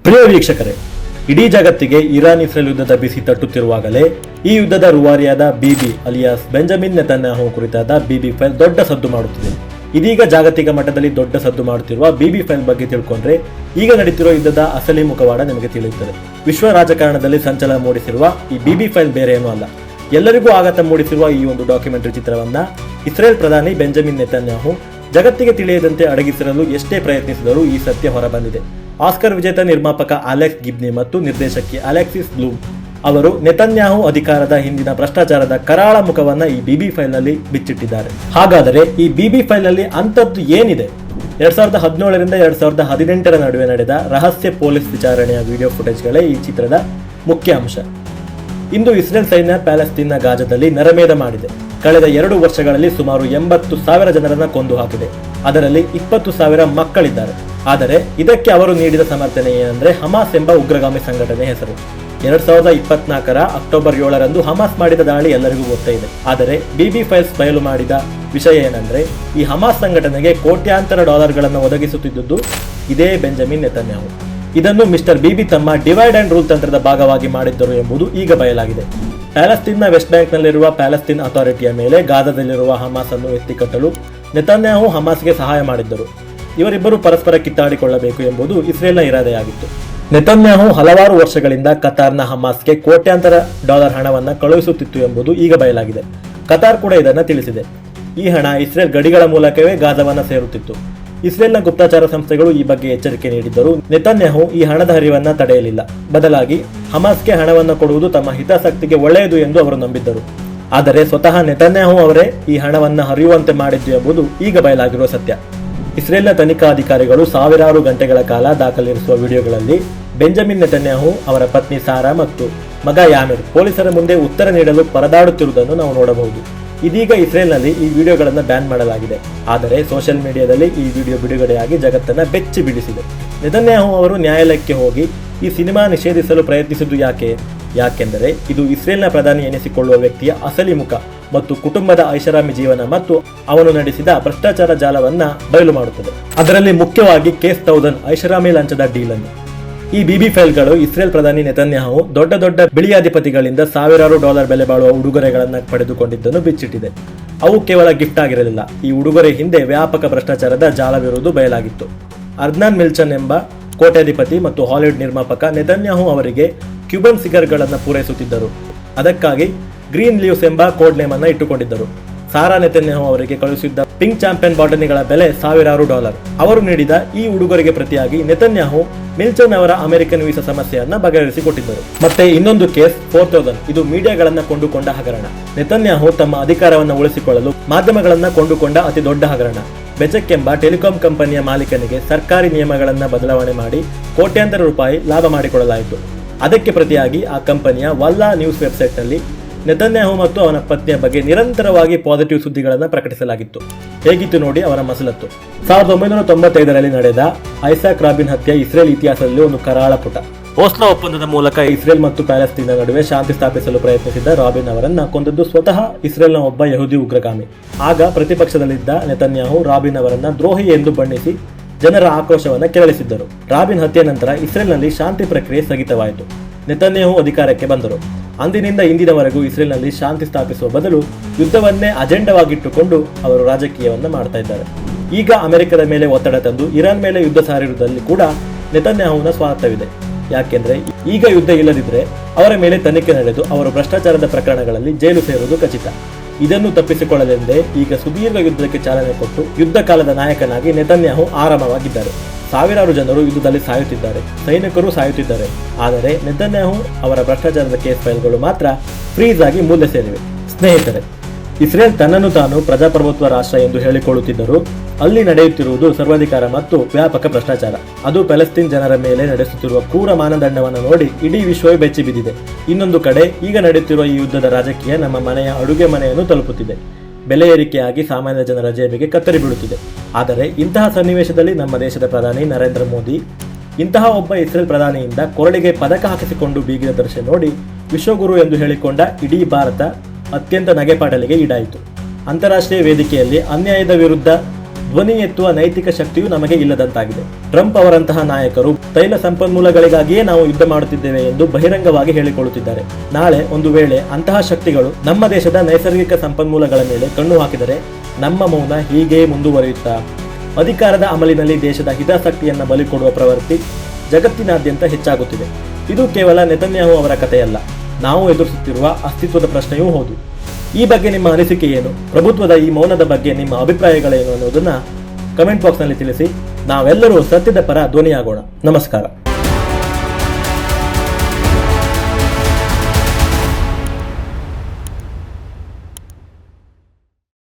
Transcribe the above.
ಪ್ರಿಯ ವೀಕ್ಷಕರೇ, ಇಡೀ ಜಗತ್ತಿಗೆ ಇರಾನ್ ಇಸ್ರೇಲ್ ಯುದ್ಧದ ಬಿಸಿ ತಟ್ಟುತ್ತಿರುವಾಗಲೇ ಈ ಯುದ್ಧದ ರೂವಾರಿಯಾದ ಬಿಬಿ ಅಲಿಯಾಸ್ ಬೆಂಜಮಿನ್ ನೆತನ್ಯಾಹು ಕುರಿತಾದ ಬಿಬಿ ಫೈಲ್ ದೊಡ್ಡ ಸದ್ದು ಮಾಡುತ್ತಿದೆ. ಇದೀಗ ಜಾಗತಿಕ ಮಟ್ಟದಲ್ಲಿ ದೊಡ್ಡ ಸದ್ದು ಮಾಡುತ್ತಿರುವ ಬಿಬಿ ಫೈಲ್ ಬಗ್ಗೆ ತಿಳ್ಕೊಂಡ್ರೆ ಈಗ ನಡೀತಿರೋ ಯುದ್ಧದ ಅಸಲಿ ಮುಖವಾಡ ನಿಮಗೆ ತಿಳಿಯುತ್ತದೆ. ವಿಶ್ವ ರಾಜಕಾರಣದಲ್ಲಿ ಸಂಚಲನ ಮೂಡಿಸಿರುವ ಈ ಬಿಬಿ ಫೈಲ್ ಬೇರೆ ಏನೂ ಅಲ್ಲ. ಎಲ್ಲರಿಗೂ ಆಘಾತ ಮೂಡಿಸಿರುವ ಈ ಒಂದು ಡಾಕ್ಯುಮೆಂಟರಿ ಚಿತ್ರವನ್ನ ಇಸ್ರೇಲ್ ಪ್ರಧಾನಿ ಬೆಂಜಮಿನ್ ನೆತನ್ಯಾಹು ಜಗತ್ತಿಗೆ ತಿಳಿಯದಂತೆ ಅಡಗಿಸಿರಲು ಎಷ್ಟೇ ಪ್ರಯತ್ನಿಸಿದರೂ ಈ ಸತ್ಯ ಹೊರಬಂದಿದೆ. ಆಸ್ಕರ್ ವಿಜೇತ ನಿರ್ಮಾಪಕ ಅಲೆಕ್ಸ್ ಗಿಬ್ನಿ ಮತ್ತು ನಿರ್ದೇಶಕಿ ಅಲೆಕ್ಸಿಸ್ ಬ್ಲೂಮ್ ಅವರು ನೆತನ್ಯಾಹು ಅಧಿಕಾರದ ಹಿಂದಿನ ಭ್ರಷ್ಟಾಚಾರದ ಕರಾಳ ಮುಖವನ್ನ ಈ ಬಿಬಿ ಫೈಲ್ ನಲ್ಲಿ ಬಿಚ್ಚಿಟ್ಟಿದ್ದಾರೆ. ಹಾಗಾದರೆ ಈ ಬಿಬಿ ಫೈಲ್ ನಲ್ಲಿ ಅಂತದ್ದು ಏನಿದೆ? 2017ರಿಂದ 2018 ನಡುವೆ ನಡೆದ ರಹಸ್ಯ ಪೊಲೀಸ್ ವಿಚಾರಣೆಯ ವಿಡಿಯೋ ಫುಟೇಜ್ಗಳೇ ಈ ಚಿತ್ರದ ಮುಖ್ಯ ಅಂಶ. ಇಂದು ಇಸ್ರೇಲ್ ಸೈನ್ಯ ಪ್ಯಾಲೆಸ್ತೀನ್ನ ಗಾಜಾದಲ್ಲಿ ನರಮೇಧ ಮಾಡಿದೆ. ಕಳೆದ 2 ವರ್ಷಗಳಲ್ಲಿ ಸುಮಾರು 80,000 ಜನರನ್ನ ಕೊಂದು ಹಾಕಿದೆ. ಅದರಲ್ಲಿ 20,000 ಮಕ್ಕಳಿದ್ದಾರೆ. ಆದರೆ ಇದಕ್ಕೆ ಅವರು ನೀಡಿದ ಸಮರ್ಥನೆ ಏನಂದ್ರೆ ಹಮಾಸ್ ಎಂಬ ಉಗ್ರಗಾಮಿ ಸಂಘಟನೆ ಹೆಸರು. 2024ರ ಅಕ್ಟೋಬರ್ 7ರಂದು ಹಮಾಸ್ ಮಾಡಿದ ದಾಳಿ ಎಲ್ಲರಿಗೂ ಗೊತ್ತೇ ಇದೆ. ಆದರೆ ಬಿಬಿ ಫೈಲ್ಸ್ ಬಯಲು ಮಾಡಿದ ವಿಷಯ ಏನಂದ್ರೆ ಈ ಹಮಾಸ್ ಸಂಘಟನೆಗೆ ಕೋಟ್ಯಾಂತರ ಡಾಲರ್ಗಳನ್ನು ಒದಗಿಸುತ್ತಿದ್ದುದು ಇದೇ ಬೆಂಜಮಿನ್ ನೆತನ್ಯಾಹು. ಇದನ್ನು ಮಿಸ್ಟರ್ ಬಿಬಿ ತಮ್ಮ ಡಿವೈಡ್ ಅಂಡ್ ರೂಲ್ ತಂತ್ರದ ಭಾಗವಾಗಿ ಮಾಡಿದ್ದರು ಎಂಬುದು ಈಗ ಬಯಲಾಗಿದೆ. ಪ್ಯಾಲೆಸ್ತೀನ್ನ ವೆಸ್ಟ್ ಬ್ಯಾಂಕ್ನಲ್ಲಿರುವ ಪ್ಯಾಲೆಸ್ತೀನ್ ಅಥಾರಿಟಿಯ ಮೇಲೆ ಗಾಜಾದಲ್ಲಿರುವ ಹಮಾಸ್ ಅನ್ನು ಎತ್ತಿಕಟ್ಟಲು ನೆತನ್ಯಾಹು ಹಮಾಸ್ಗೆ ಸಹಾಯ ಮಾಡಿದ್ದರು. ಇವರಿಬ್ಬರು ಪರಸ್ಪರ ಕಿತ್ತಾಡಿಕೊಳ್ಳಬೇಕು ಎಂಬುದು ಇಸ್ರೇಲ್ನ ಇರಾದೆಯಾಗಿತ್ತು. ನೆತನ್ಯಾಹು ಹಲವಾರು ವರ್ಷಗಳಿಂದ ಕತಾರ್ನ ಹಮಾಸ್ಗೆ ಕೋಟ್ಯಾಂತರ ಡಾಲರ್ ಹಣವನ್ನು ಕಳುಹಿಸುತ್ತಿತ್ತು ಎಂಬುದು ಈಗ ಬಯಲಾಗಿದೆ. ಕತಾರ್ ಕೂಡ ಇದನ್ನು ತಿಳಿಸಿದೆ. ಈ ಹಣ ಇಸ್ರೇಲ್ ಗಡಿಗಳ ಮೂಲಕವೇ ಗಾಜಾವನ್ನ ಸೇರುತ್ತಿತ್ತು. ಇಸ್ರೇಲ್ನ ಗುಪ್ತಚರ ಸಂಸ್ಥೆಗಳು ಈ ಬಗ್ಗೆ ಎಚ್ಚರಿಕೆ ನೀಡಿದ್ದರೂ ನೆತನ್ಯಾಹು ಈ ಹಣದ ಹರಿವನ್ನ ತಡೆಯಲಿಲ್ಲ. ಬದಲಾಗಿ ಹಮಾಸ್ಗೆ ಹಣವನ್ನು ಕೊಡುವುದು ತಮ್ಮ ಹಿತಾಸಕ್ತಿಗೆ ಒಳ್ಳೆಯದು ಎಂದು ಅವರು ನಂಬಿದ್ದರು. ಆದರೆ ಸ್ವತಃ ನೆತನ್ಯಾಹು ಅವರೇ ಈ ಹಣವನ್ನ ಹರಿಯುವಂತೆ ಮಾಡಿದ್ದು ಎಂಬುದು ಈಗ ಬಯಲಾಗಿರುವ ಸತ್ಯ. ಇಸ್ರೇಲ್ನ ತನಿಖಾ ಅಧಿಕಾರಿಗಳು ಸಾವಿರಾರು ಗಂಟೆಗಳ ಕಾಲ ದಾಖಲಿರಿಸುವ ವಿಡಿಯೋಗಳಲ್ಲಿ ಬೆಂಜಮಿನ್ ನೆತನ್ಯಾಹು, ಅವರ ಪತ್ನಿ ಸಾರಾ ಮತ್ತು ಮಗ ಯಾಮಿರ್ ಪೊಲೀಸರ ಮುಂದೆ ಉತ್ತರ ನೀಡಲು ಪರದಾಡುತ್ತಿರುವುದನ್ನು ನಾವು ನೋಡಬಹುದು. ಇದೀಗ ಇಸ್ರೇಲ್ನಲ್ಲಿ ಈ ವಿಡಿಯೋಗಳನ್ನು ಬ್ಯಾನ್ ಮಾಡಲಾಗಿದೆ. ಆದರೆ ಸೋಷಿಯಲ್ ಮೀಡಿಯಾದಲ್ಲಿ ಈ ವಿಡಿಯೋ ಬಿಡುಗಡೆಯಾಗಿ ಜಗತ್ತನ್ನ ಬೆಚ್ಚಿ ಬಿಡಿಸಿದೆ. ನೆತನ್ಯಾಹು ಅವರು ನ್ಯಾಯಾಲಯಕ್ಕೆ ಹೋಗಿ ಈ ಸಿನಿಮಾ ನಿಷೇಧಿಸಲು ಪ್ರಯತ್ನಿಸಿದ್ದು ಯಾಕೆಂದರೆ ಇದು ಇಸ್ರೇಲ್ನ ಪ್ರಧಾನಿ ಎನಿಸಿಕೊಳ್ಳುವ ವ್ಯಕ್ತಿಯ ಅಸಲಿ ಮುಖ ಮತ್ತು ಕುಟುಂಬದ ಐಷಾರಾಮಿ ಜೀವನ ಮತ್ತು ಅವನು ನಡೆಸಿದ ಭ್ರಷ್ಟಾಚಾರ ಜಾಲವನ್ನ ಬಯಲು ಮಾಡುತ್ತದೆ. ಅದರಲ್ಲಿ ಮುಖ್ಯವಾಗಿ ಕೇಸ್ 1000 ಐಷಾರಾಮಿ ಲಂಚದ ಡೀಲ್ ಅನ್ನು. ಈ ಬಿಬಿ ಫೈಲ್ಗಳು ಇಸ್ರೇಲ್ ಪ್ರಧಾನಿ ನೆತನ್ಯಾಹು ದೊಡ್ಡ ದೊಡ್ಡ ಬಿಳಿಯಾಧಿಪತಿಗಳಿಂದ ಸಾವಿರಾರು ಡಾಲರ್ ಬೆಲೆ ಬಾಳುವ ಉಡುಗೊರೆಗಳನ್ನು ಪಡೆದುಕೊಂಡಿದ್ದನ್ನು ಬಿಚ್ಚಿಟ್ಟಿದೆ. ಅವು ಕೇವಲ ಗಿಫ್ಟ್ ಆಗಿರಲಿಲ್ಲ. ಈ ಉಡುಗೊರೆ ಹಿಂದೆ ವ್ಯಾಪಕ ಭ್ರಷ್ಟಾಚಾರದ ಜಾಲವಿರುವುದು ಬಯಲಾಗಿತ್ತು. ಅರ್ನಾನ್ ಮಿಲ್ಚನ್ ಎಂಬ ಕೋಟ್ಯಾಧಿಪತಿ ಮತ್ತು ಹಾಲಿವುಡ್ ನಿರ್ಮಾಪಕ ನೆತನ್ಯಾಹು ಅವರಿಗೆ ಕ್ಯೂಬನ್ ಸಿಗರ್ಗಳನ್ನು ಪೂರೈಸುತ್ತಿದ್ದರು. ಅದಕ್ಕಾಗಿ ಗ್ರೀನ್ ಲೀವ್ಸ್ ಎಂಬ ಕೋಡ್ ನೇಮ್ ಅನ್ನು ಇಟ್ಟುಕೊಂಡಿದ್ದರು. ಸಾರಾ ನೆತನ್ಯಾಹು ಅವರಿಗೆ ಕಳುಹಿಸಿದ್ದ ಪಿಂಕ್ ಚಾಂಪಿಯನ್ ಬಾಟಲಿಗಳ ಬೆಲೆ ಸಾವಿರಾರು ಡಾಲರ್. ಅವರು ನೀಡಿದ ಈ ಉಡುಗೊರೆಗೆ ಪ್ರತಿಯಾಗಿ ನೆತನ್ಯಾಹು ಮಿಲ್ಚನ್ ಅವರ ಅಮೆರಿಕನ್ ವೀಸಾ ಸಮಸ್ಯೆಯನ್ನ ಬಗೆಹರಿಸಿಕೊಟ್ಟಿದ್ದರು. ಮತ್ತೆ ಇನ್ನೊಂದು ಕೇಸ್ 4000. ಇದು ಮೀಡಿಯಾಗಳನ್ನ ಕೊಂಡುಕೊಂಡ ಹಗರಣ. ನೆತನ್ಯಾಹು ತಮ್ಮ ಅಧಿಕಾರವನ್ನು ಉಳಿಸಿಕೊಳ್ಳಲು ಮಾಧ್ಯಮಗಳನ್ನ ಕೊಂಡುಕೊಂಡ ಅತಿ ದೊಡ್ಡ ಹಗರಣ. ಬೆಚೆಕ್ ಎಂಬ ಟೆಲಿಕಾಂ ಕಂಪನಿಯ ಮಾಲೀಕನಿಗೆ ಸರ್ಕಾರಿ ನಿಯಮಗಳನ್ನ ಬದಲಾವಣೆ ಮಾಡಿ ಕೋಟ್ಯಾಂತರ ರೂಪಾಯಿ ಲಾಭ ಮಾಡಿಕೊಳ್ಳಲಾಯಿತು. ಅದಕ್ಕೆ ಪ್ರತಿಯಾಗಿ ಆ ಕಂಪನಿಯ ವಲ್ಲಾ ನ್ಯೂಸ್ ವೆಬ್ಸೈಟ್ನಲ್ಲಿ ನೆತನ್ಯಾಹು ಮತ್ತು ಅವನ ಪತ್ನಿಯ ಬಗ್ಗೆ ನಿರಂತರವಾಗಿ ಪಾಸಿಟಿವ್ ಸುದ್ದಿಗಳನ್ನು ಪ್ರಕಟಿಸಲಾಗಿತ್ತು. ಹೇಗಿತ್ತು ನೋಡಿ ಅವರ ಮಸಲತ್ತು. 1995ರಲ್ಲಿ ನಡೆದ ಐಸಾಕ್ ರಾಬಿನ್ ಹತ್ಯೆ ಇಸ್ರೇಲ್ ಇತಿಹಾಸದಲ್ಲಿ ಒಂದು ಕರಾಳ ಪುಟ. ಓಸ್ಲೋ ಒಪ್ಪಂದದ ಮೂಲಕ ಇಸ್ರೇಲ್ ಮತ್ತು ಪ್ಯಾಲೆಸ್ತೀನ್ನ ನಡುವೆ ಶಾಂತಿ ಸ್ಥಾಪಿಸಲು ಪ್ರಯತ್ನಿಸಿದ್ದ ರಾಬಿನ್ ಅವರನ್ನ ಕೊಂದದ್ದು ಸ್ವತಃ ಇಸ್ರೇಲ್ನ ಒಬ್ಬ ಯಹೂದಿ ಉಗ್ರಗಾಮಿ. ಆಗ ಪ್ರತಿಪಕ್ಷದಲ್ಲಿದ್ದ ನೆತನ್ಯಾಹು ರಾಬಿನ್ ಅವರನ್ನ ದ್ರೋಹಿ ಎಂದು ಬಣ್ಣಿಸಿ ಜನರ ಆಕ್ರೋಶವನ್ನು ಕೆರಳಿಸಿದ್ದರು. ರಾಬಿನ್ ಹತ್ಯೆ ನಂತರ ಇಸ್ರೇಲ್ನಲ್ಲಿ ಶಾಂತಿ ಪ್ರಕ್ರಿಯೆ ಸ್ಥಗಿತವಾಯಿತು. ನೆತನ್ಯಾಹು ಅಧಿಕಾರಕ್ಕೆ ಬಂದರು. ಅಂದಿನಿಂದ ಇಂದಿನವರೆಗೂ ಇಸ್ರೇಲ್ನಲ್ಲಿ ಶಾಂತಿ ಸ್ಥಾಪಿಸುವ ಬದಲು ಯುದ್ಧವನ್ನೇ ಅಜೆಂಡವಾಗಿಟ್ಟುಕೊಂಡು ಅವರು ರಾಜಕೀಯವನ್ನ ಮಾಡ್ತಾ ಇದ್ದಾರೆ. ಈಗ ಅಮೆರಿಕದ ಮೇಲೆ ಒತ್ತಡ ತಂದು ಇರಾನ್ ಮೇಲೆ ಯುದ್ಧ ಸಾರಿರುವುದರಲ್ಲಿ ಕೂಡ ನೆತನ್ಯಾಹುವಿನ ಸ್ವಾರ್ಥವಿದೆ. ಯಾಕೆಂದ್ರೆ ಈಗ ಯುದ್ಧ ಇಲ್ಲದಿದ್ರೆ ಅವರ ಮೇಲೆ ತನಿಖೆ ನಡೆದು ಅವರು ಭ್ರಷ್ಟಾಚಾರದ ಪ್ರಕರಣಗಳಲ್ಲಿ ಜೈಲು ಸೇರುವುದು ಖಚಿತ. ಇದನ್ನು ತಪ್ಪಿಸಿಕೊಳ್ಳಲೆಂದೇ ಈಗ ಸುದೀರ್ಘ ಯುದ್ಧಕ್ಕೆ ಚಾಲನೆ ಕೊಟ್ಟು ಯುದ್ಧ ಕಾಲದ ನಾಯಕನಾಗಿ ನೆತನ್ಯಾಹು ಆರಾಮವಾಗಿದ್ದಾರೆ. ಸಾವಿರಾರು ಜನರು ಯುದ್ಧದಲ್ಲಿ ಸಾಯುತ್ತಿದ್ದಾರೆ, ಸೈನಿಕರು ಸಾಯುತ್ತಿದ್ದಾರೆ. ಆದರೆ ನೆತನ್ಯಾಹು ಅವರ ಭ್ರಷ್ಟಾಚಾರದ ಕೇಸ್ ಫೈಲ್ಗಳು ಮಾತ್ರ ಫ್ರೀಸ್ ಆಗಿ ಮೂಲೆ ಸೇರಿವೆ. ಸ್ನೇಹಿತರೆ, ಇಸ್ರೇಲ್ ತನ್ನನ್ನು ತಾನು ಪ್ರಜಾಪ್ರಭುತ್ವ ರಾಷ್ಟ್ರ ಎಂದು ಹೇಳಿಕೊಳ್ಳುತ್ತಿದ್ದರೂ ಅಲ್ಲಿ ನಡೆಯುತ್ತಿರುವುದು ಸರ್ವಾಧಿಕಾರ ಮತ್ತು ವ್ಯಾಪಕ ಭ್ರಷ್ಟಾಚಾರ. ಅದು ಪ್ಯಾಲೆಸ್ತೀನ್ ಜನರ ಮೇಲೆ ನಡೆಸುತ್ತಿರುವ ಕ್ರೂರ ಮಾನದಂಡವನ್ನು ನೋಡಿ ಇಡೀ ವಿಶ್ವವೇ ಬೆಚ್ಚಿ ಬಿದ್ದಿದೆ. ಇನ್ನೊಂದು ಕಡೆ ಈಗ ನಡೆಯುತ್ತಿರುವ ಈ ಯುದ್ಧದ ರಾಜಕೀಯ ನಮ್ಮ ಮನೆಯ ಅಡುಗೆ ಮನೆಯನ್ನು ತಲುಪುತ್ತಿದೆ. ಬೆಲೆ ಏರಿಕೆಯಾಗಿ ಸಾಮಾನ್ಯ ಜನರ ಜೇಬಿಗೆ ಕತ್ತರಿ ಬೀಳುತ್ತಿದೆ. ಆದರೆ ಇಂತಹ ಸನ್ನಿವೇಶದಲ್ಲಿ ನಮ್ಮ ದೇಶದ ಪ್ರಧಾನಿ ನರೇಂದ್ರ ಮೋದಿ ಇಂತಹ ಒಬ್ಬ ಇಸ್ರೇಲ್ ಪ್ರಧಾನಿಯಿಂದ ಕೊರಳಿಗೆ ಪದಕ ಹಾಕಿಸಿಕೊಂಡು ಬೀಗಿದ ದೃಶ್ಯ ನೋಡಿ ವಿಶ್ವಗುರು ಎಂದು ಹೇಳಿಕೊಂಡ ಇಡೀ ಭಾರತ ಅತ್ಯಂತ ನಗೆಪಾಟಲಿಗೆ ಈಡಾಯಿತು. ಅಂತಾರಾಷ್ಟ್ರೀಯ ವೇದಿಕೆಯಲ್ಲಿ ಅನ್ಯಾಯದ ವಿರುದ್ಧ ಧ್ವನಿ ಎತ್ತುವ ನೈತಿಕ ಶಕ್ತಿಯೂ ನಮಗೆ ಇಲ್ಲದಂತಾಗಿದೆ. ಟ್ರಂಪ್ ಅವರಂತಹ ನಾಯಕರು ತೈಲ ಸಂಪನ್ಮೂಲಗಳಿಗಾಗಿಯೇ ನಾವು ಯುದ್ಧ ಮಾಡುತ್ತಿದ್ದೇವೆ ಎಂದು ಬಹಿರಂಗವಾಗಿ ಹೇಳಿಕೊಳ್ಳುತ್ತಿದ್ದಾರೆ. ನಾಳೆ ಒಂದು ವೇಳೆ ಅಂತಹ ಶಕ್ತಿಗಳು ನಮ್ಮ ದೇಶದ ನೈಸರ್ಗಿಕ ಸಂಪನ್ಮೂಲಗಳ ಮೇಲೆ ಕಣ್ಣು ಹಾಕಿದರೆ ನಮ್ಮ ಮೌನ ಹೀಗೆ ಮುಂದುವರಿಯುತ್ತಾ ಅಧಿಕಾರದ ಅಮಲಿನಲ್ಲಿ ದೇಶದ ಹಿತಾಸಕ್ತಿಯನ್ನು ಬಲಿಕೊಡುವ ಪ್ರವೃತ್ತಿ ಜಗತ್ತಿನಾದ್ಯಂತ ಹೆಚ್ಚಾಗುತ್ತಿದೆ. ಇದು ಕೇವಲ ನೆತನ್ಯಾಹು ಅವರ ಕಥೆಯಲ್ಲ, ನಾವು ಎದುರಿಸುತ್ತಿರುವ ಅಸ್ತಿತ್ವದ ಪ್ರಶ್ನೆಯೂ ಹೌದು. ಈ ಬಗ್ಗೆ ನಿಮ್ಮ ಅನಿಸಿಕೆ ಏನು? ಪ್ರಭುತ್ವದ ಈ ಮೌನದ ಬಗ್ಗೆ ನಿಮ್ಮ ಅಭಿಪ್ರಾಯಗಳೇನು ಅನ್ನೋದನ್ನ ಕಮೆಂಟ್ ಬಾಕ್ಸ್ನಲ್ಲಿ ತಿಳಿಸಿ. ನಾವೆಲ್ಲರೂ ಸತ್ಯದ ಪರ ಧ್ವನಿಯಾಗೋಣ. ನಮಸ್ಕಾರ.